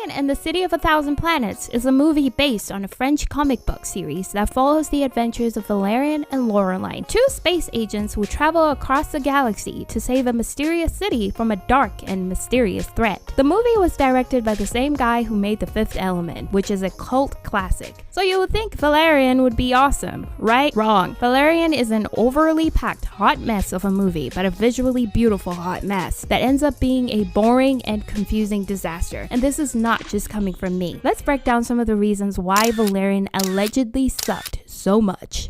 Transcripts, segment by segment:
Valerian and the City of a Thousand Planets is a movie based on a French comic book series that follows the adventures of Valerian and Laureline, two space agents who travel across the galaxy to save a mysterious city from a dark and mysterious threat. The movie was directed by the same guy who made The Fifth Element, which is a cult classic. So you would think Valerian would be awesome, right? Wrong. Valerian is an overly packed hot mess of a movie, but a visually beautiful hot mess that ends up being a boring and confusing disaster. And this is not just coming from me. Let's break down some of the reasons why Valerian allegedly sucked so much.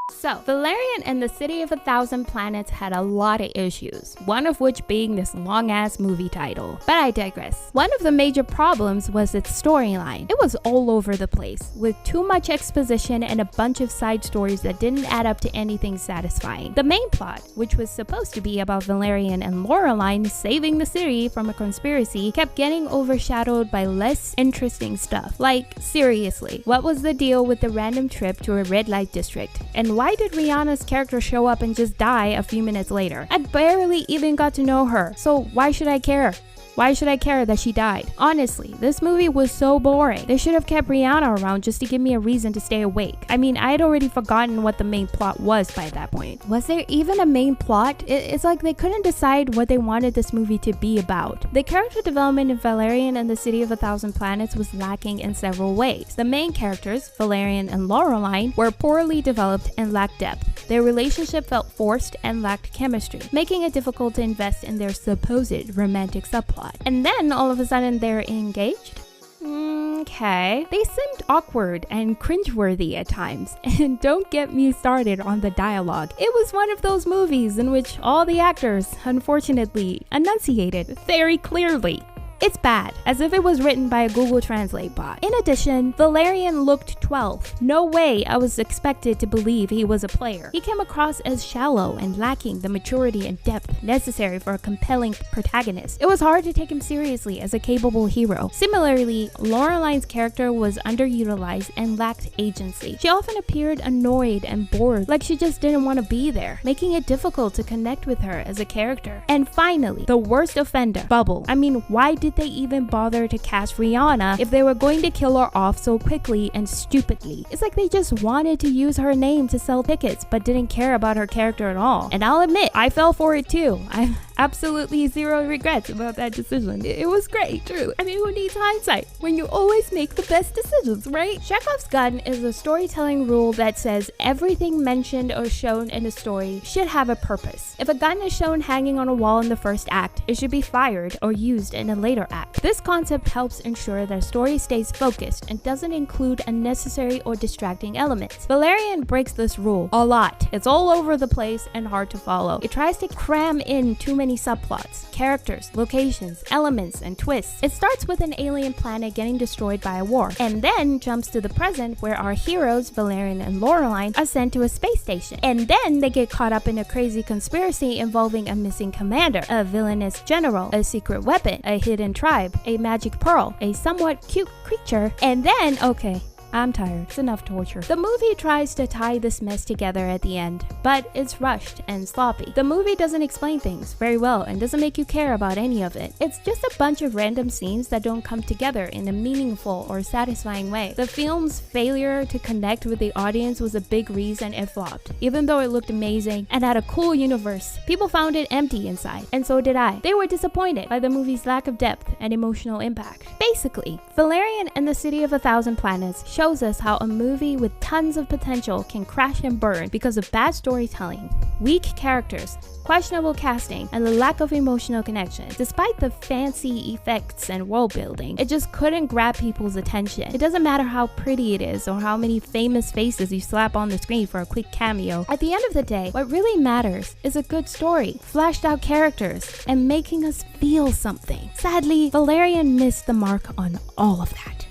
So, Valerian and the City of a Thousand Planets had a lot of issues, one of which being this long-ass movie title. But I digress. One of the major problems was its storyline. It was all over the place, with too much exposition and a bunch of side stories that didn't add up to anything satisfying. The main plot, which was supposed to be about Valerian and Laureline saving the city from a conspiracy, kept getting overshadowed by less interesting stuff. Like, seriously, what was the deal with the random trip to a red light district? And why did Rihanna's character show up and just die a few minutes later? I barely even got to know her, so why should I care? Why should I care that she died? Honestly, this movie was so boring. They should have kept Rihanna around just to give me a reason to stay awake. I mean, I had already forgotten what the main plot was by that point. Was there even a main plot? It's like they couldn't decide what they wanted this movie to be about. The character development in Valerian and the City of a Thousand Planets was lacking in several ways. The main characters, Valerian and Laureline, were poorly developed and lacked depth. Their relationship felt forced and lacked chemistry, making it difficult to invest in their supposed romantic subplot. And then all of a sudden they're engaged? Okay. They seemed awkward and cringeworthy at times, and don't get me started on the dialogue. It was one of those movies in which all the actors, unfortunately, enunciated very clearly. It's bad, as if it was written by a Google Translate bot. In addition, Valerian looked 12. No way I was expected to believe he was a player. He came across as shallow and lacking the maturity and depth necessary for a compelling protagonist. It was hard to take him seriously as a capable hero. Similarly, Laureline's character was underutilized and lacked agency. She often appeared annoyed and bored, like she just didn't want to be there, making it difficult to connect with her as a character. And finally, the worst offender, Bubble. I mean, why did they even bother to cast Rihanna if they were going to kill her off so quickly and stupidly? It's like they just wanted to use her name to sell tickets but didn't care about her character at all. And I'll admit, I fell for it too. I have absolutely zero regrets about that decision. It was great, true. I mean, who needs hindsight when you always make the best decisions, right? Chekhov's gun is a storytelling rule that says everything mentioned or shown in a story should have a purpose. If a gun is shown hanging on a wall in the first act, it should be fired or used in a later act. This concept helps ensure that a story stays focused and doesn't include unnecessary or distracting elements. Valerian breaks this rule a lot. It's all over the place and hard to follow. It tries to cram in too many subplots, characters, locations, elements, and twists. It starts with an alien planet getting destroyed by a war, and then jumps to the present where our heroes, Valerian and Laureline, are sent to a space station. And then they get caught up in a crazy conspiracy involving a missing commander, a villainous general, a secret weapon, a hidden tribe, a magic pearl, a somewhat cute creature, and then, okay, I'm tired. It's enough torture. The movie tries to tie this mess together at the end, but it's rushed and sloppy. The movie doesn't explain things very well and doesn't make you care about any of it. It's just a bunch of random scenes that don't come together in a meaningful or satisfying way. The film's failure to connect with the audience was a big reason it flopped. Even though it looked amazing and had a cool universe, people found it empty inside, and so did I. They were disappointed by the movie's lack of depth and emotional impact. Basically, Valerian and the City of a Thousand Planets shows us how a movie with tons of potential can crash and burn because of bad storytelling, weak characters, questionable casting, and the lack of emotional connection. Despite the fancy effects and world building, it just couldn't grab people's attention. It doesn't matter how pretty it is or how many famous faces you slap on the screen for a quick cameo. At the end of the day, what really matters is a good story, flashed out characters, and making us feel something. Sadly, Valerian missed the mark on all of that.